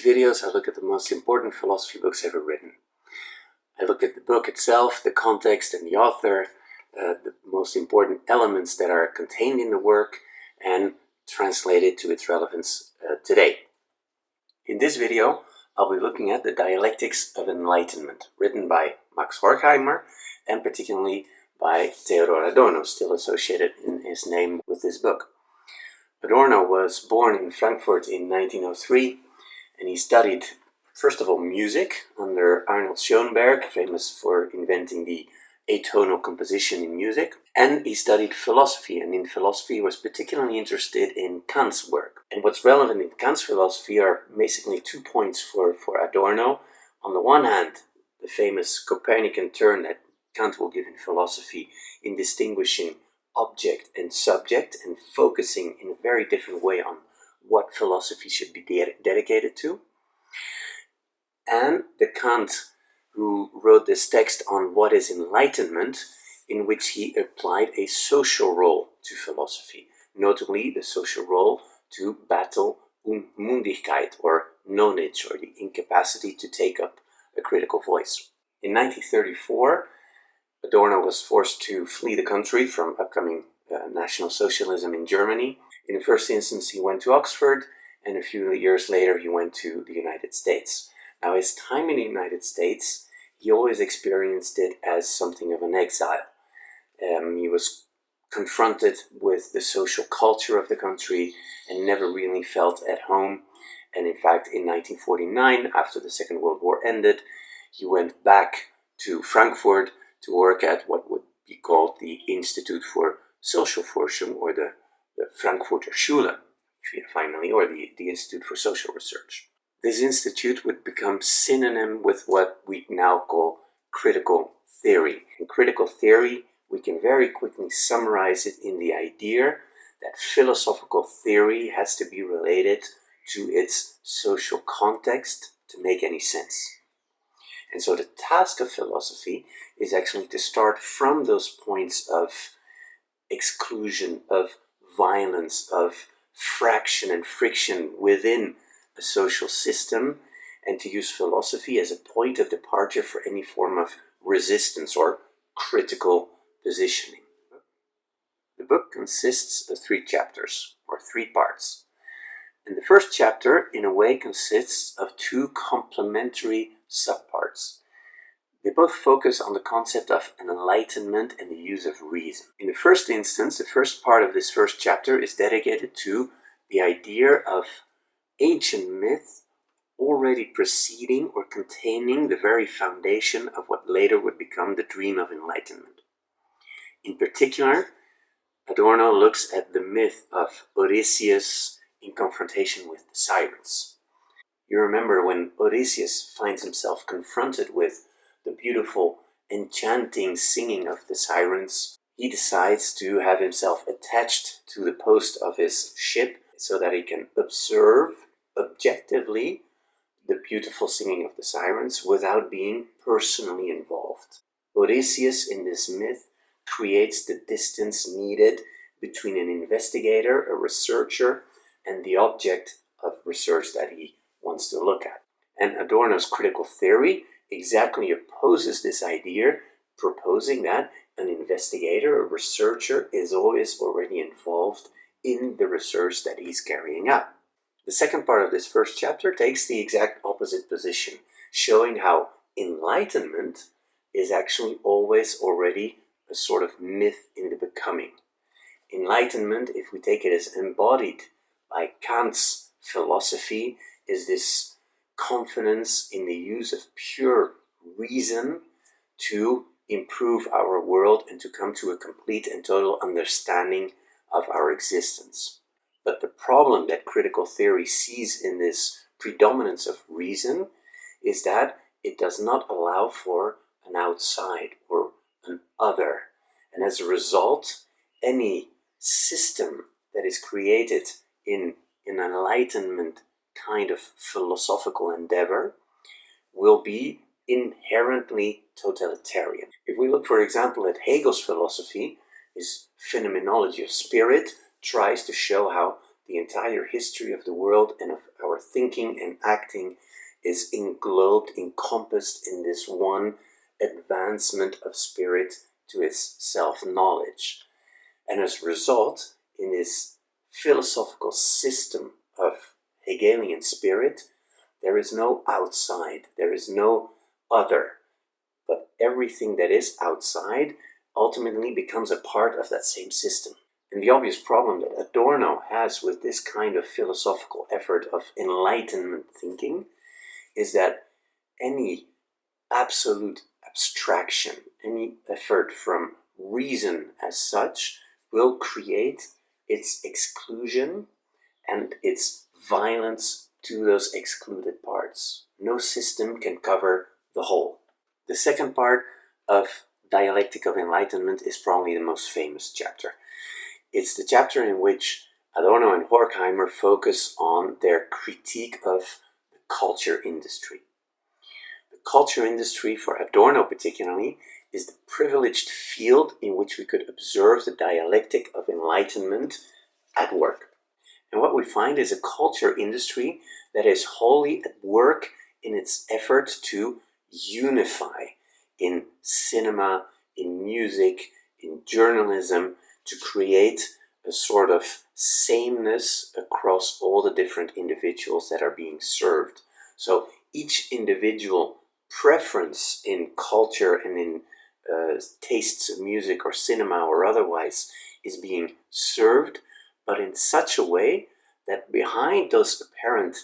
these videos, I look at the most important philosophy books ever written. I look at the book itself, the context and the author, the most important elements that are contained in the work, and translate it to its relevance today. In this video, I'll be looking at the Dialectics of Enlightenment, written by Max Horkheimer, and particularly by Theodor Adorno, still associated in his name with this book. Adorno was born in Frankfurt in 1903, and he studied, first of all, music under Arnold Schoenberg, famous for inventing the atonal composition in music. And he studied philosophy, and in philosophy he was particularly interested in Kant's work. And what's relevant in Kant's philosophy are basically 2 points for Adorno. On the one hand, the famous Copernican turn that Kant will give in philosophy in distinguishing object and subject and focusing in a very different way on what philosophy should be dedicated to. And the Kant who wrote this text on what is enlightenment, in which he applied a social role to philosophy, notably the social role to battle Unmündigkeit, or nonage, or the incapacity to take up a critical voice. In 1934, Adorno was forced to flee the country from upcoming National Socialism in Germany. In the first instance, he went to Oxford, and a few years later he went to the United States. Now, his time in the United States, he always experienced it as something of an exile. He was confronted with the social culture of the country and never really felt at home. And in fact, in 1949, after the Second World War ended, he went back to Frankfurt to work at what would be called the Institute for Social Forschung, or the Frankfurter Schule, finally, or the Institute for Social Research. This institute would become synonym with what we now call critical theory. In critical theory, we can very quickly summarize it in the idea that philosophical theory has to be related to its social context to make any sense. And so the task of philosophy is actually to start from those points of exclusion, of violence, of fraction and friction within a social system, and to use philosophy as a point of departure for any form of resistance or critical positioning. The book consists of 3 chapters, or 3 parts. And the first chapter, in a way, consists of 2 complementary subparts. They both focus on the concept of enlightenment and the use of reason. In the first instance, the first part of this first chapter is dedicated to the idea of ancient myth already preceding or containing the very foundation of what later would become the dream of enlightenment. In particular, Adorno looks at the myth of Odysseus in confrontation with the sirens. You remember when Odysseus finds himself confronted with the beautiful, enchanting singing of the sirens, he decides to have himself attached to the post of his ship so that he can observe objectively the beautiful singing of the sirens without being personally involved. Odysseus in this myth creates the distance needed between an investigator, a researcher, and the object of research that he wants to look at. And Adorno's critical theory exactly opposes this idea, proposing that an investigator, a researcher, is always already involved in the research that he's carrying out. The second part of this first chapter takes the exact opposite position, showing how enlightenment is actually always already a sort of myth in the becoming. Enlightenment, if we take it as embodied by Kant's philosophy, is this confidence in the use of pure reason to improve our world and to come to a complete and total understanding of our existence. But the problem that critical theory sees in this predominance of reason is that it does not allow for an outside or an other. And as a result, any system that is created in an enlightenment kind of philosophical endeavor will be inherently totalitarian. If we look, for example, at Hegel's philosophy, his phenomenology of spirit tries to show how the entire history of the world and of our thinking and acting is encompassed in this one advancement of spirit to its self-knowledge. And as a result, in this philosophical system of Hegelian spirit, there is no outside, there is no other, but everything that is outside ultimately becomes a part of that same system. And the obvious problem that Adorno has with this kind of philosophical effort of Enlightenment thinking is that any absolute abstraction, any effort from reason as such, will create its exclusion and its violence to those excluded parts. No system can cover the whole. The second part of Dialectic of Enlightenment is probably the most famous chapter. It's the chapter in which Adorno and Horkheimer focus on their critique of the culture industry. The culture industry, for Adorno particularly, is the privileged field in which we could observe the dialectic of enlightenment at work. And what we find is a culture industry that is wholly at work in its effort to unify in cinema, in music, in journalism, to create a sort of sameness across all the different individuals that are being served. So each individual preference in culture and in tastes of music or cinema or otherwise is being served, but in such a way that behind those apparent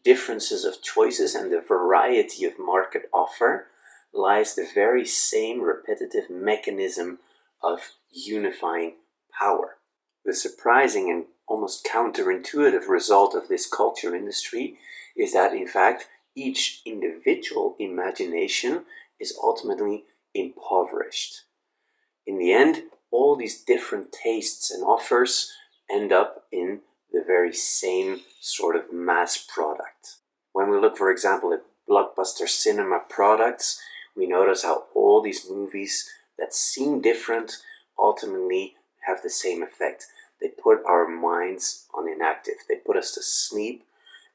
differences of choices and the variety of market offer lies the very same repetitive mechanism of unifying power. The surprising and almost counterintuitive result of this culture industry is that, in fact, each individual imagination is ultimately impoverished. In the end, all these different tastes and offers end up in the very same sort of mass product. When we look, for example, at blockbuster cinema products, we notice how all these movies that seem different ultimately have the same effect. They put our minds on inactive. They put us to sleep,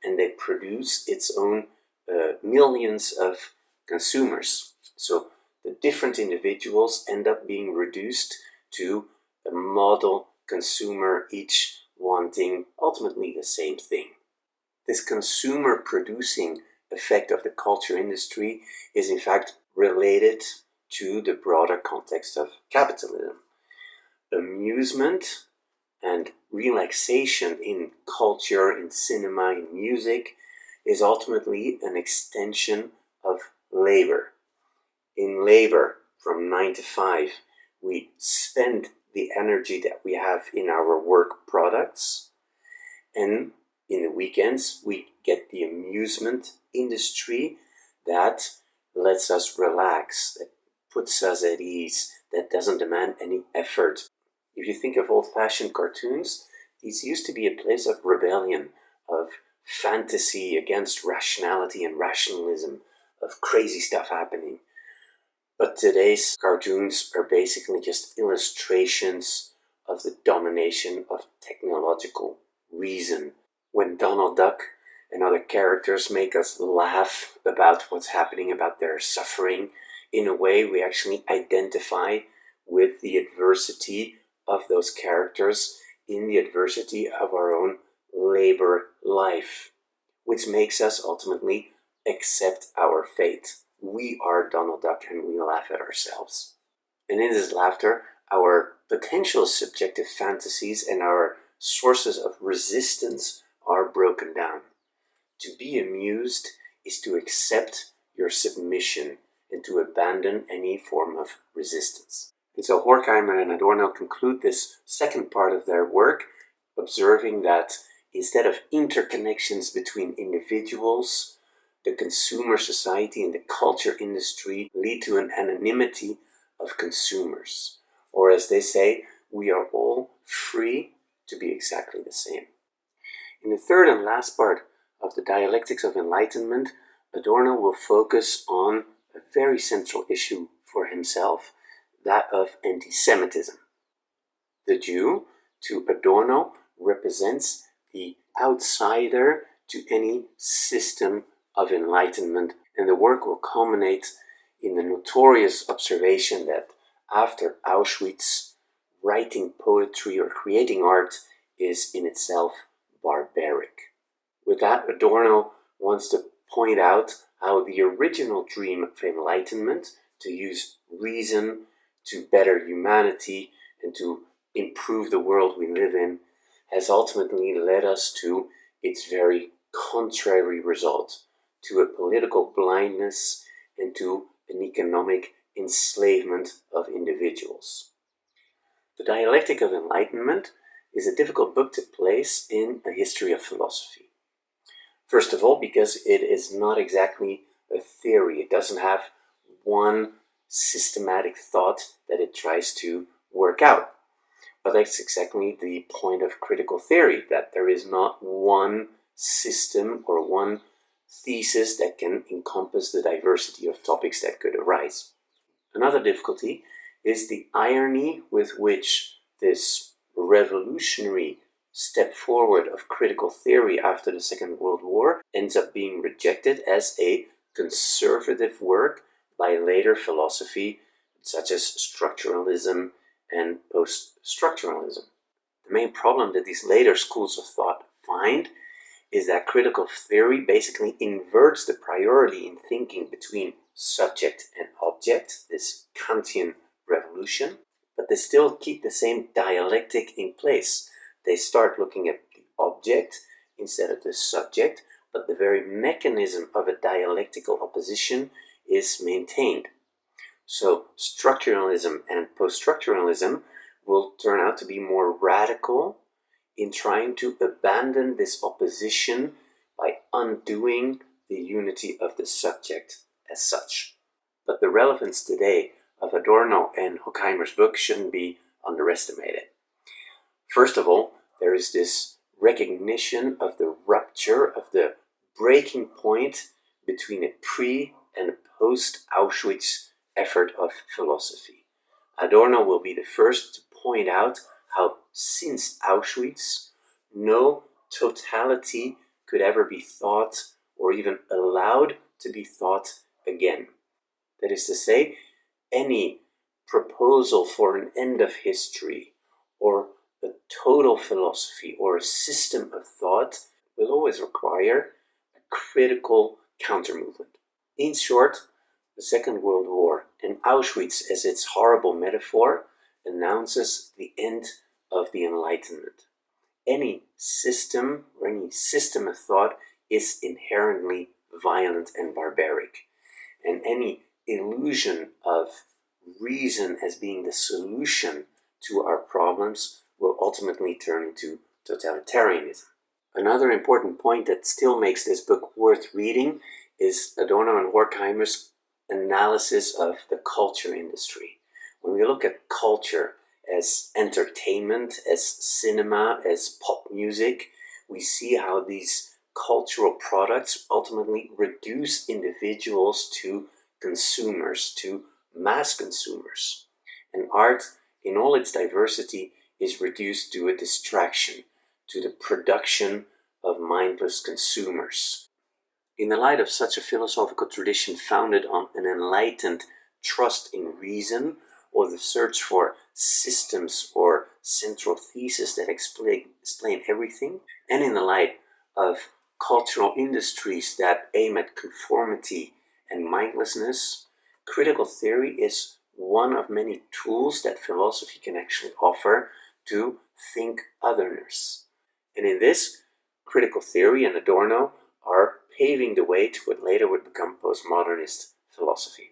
and they produce its own millions of consumers. So the different individuals end up being reduced to a model consumer, each wanting ultimately the same thing. This consumer producing effect of the culture industry is in fact related to the broader context of capitalism. Amusement and relaxation in culture, in cinema, in music is ultimately an extension of labor. In labor, from 9 to 5, we spend the energy that we have in our work products, and in the weekends we get the amusement industry that lets us relax, that puts us at ease, that doesn't demand any effort. If you think of old-fashioned cartoons, these used to be a place of rebellion, of fantasy against rationality and rationalism, of crazy stuff happening. But today's cartoons are basically just illustrations of the domination of technological reason. When Donald Duck and other characters make us laugh about what's happening, about their suffering, in a way we actually identify with the adversity of those characters in the adversity of our own labor life, which makes us ultimately accept our fate. We are Donald Duck and we laugh at ourselves. And in this laughter, our potential subjective fantasies and our sources of resistance are broken down. To be amused is to accept your submission and to abandon any form of resistance. And so Horkheimer and Adorno conclude this second part of their work, observing that instead of interconnections between individuals, the consumer society and the culture industry lead to an anonymity of consumers. Or as they say, we are all free to be exactly the same. In the third and last part of the Dialectics of Enlightenment, Adorno will focus on a very central issue for himself, that of anti-Semitism. The Jew, to Adorno, represents the outsider to any system of enlightenment. And the work will culminate in the notorious observation that after Auschwitz, writing poetry or creating art is in itself barbaric. With that, Adorno wants to point out how the original dream of enlightenment, to use reason to better humanity and to improve the world we live in, has ultimately led us to its very contrary result, to a political blindness and to an economic enslavement of individuals. The Dialectic of Enlightenment is a difficult book to place in a history of philosophy. First of all, because it is not exactly a theory. It doesn't have one systematic thought that it tries to work out. But that's exactly the point of critical theory, that there is not one system or one thesis that can encompass the diversity of topics that could arise. Another difficulty is the irony with which this revolutionary step forward of critical theory after the Second World War ends up being rejected as a conservative work by later philosophy such as structuralism and post-structuralism. The main problem that these later schools of thought find is that critical theory basically inverts the priority in thinking between subject and object, this Kantian revolution, but they still keep the same dialectic in place. They start looking at the object instead of the subject, but the very mechanism of a dialectical opposition is maintained. So structuralism and post-structuralism will turn out to be more radical in trying to abandon this opposition by undoing the unity of the subject as such. But the relevance today of Adorno and Horkheimer's book shouldn't be underestimated. First of all, there is this recognition of the rupture, of the breaking point between a pre- and a post-Auschwitz effort of philosophy. Adorno will be the first to point out how since Auschwitz, no totality could ever be thought or even allowed to be thought again. That is to say, any proposal for an end of history or a total philosophy or a system of thought will always require a critical counter-movement. In short, the Second World War and Auschwitz as its horrible metaphor announces the end of the Enlightenment. Any system or any system of thought is inherently violent and barbaric, and any illusion of reason as being the solution to our problems will ultimately turn into totalitarianism. Another important point that still makes this book worth reading is Adorno and Horkheimer's analysis of the culture industry. When we look at culture as entertainment, as cinema, as pop music, we see how these cultural products ultimately reduce individuals to consumers, to mass consumers. And art, in all its diversity, is reduced to a distraction, to the production of mindless consumers. In the light of such a philosophical tradition founded on an enlightened trust in reason, or the search for systems or central theses that explain everything, and in the light of cultural industries that aim at conformity and mindlessness, critical theory is one of many tools that philosophy can actually offer to think otherness. And in this, critical theory and Adorno are paving the way to what later would become postmodernist philosophy.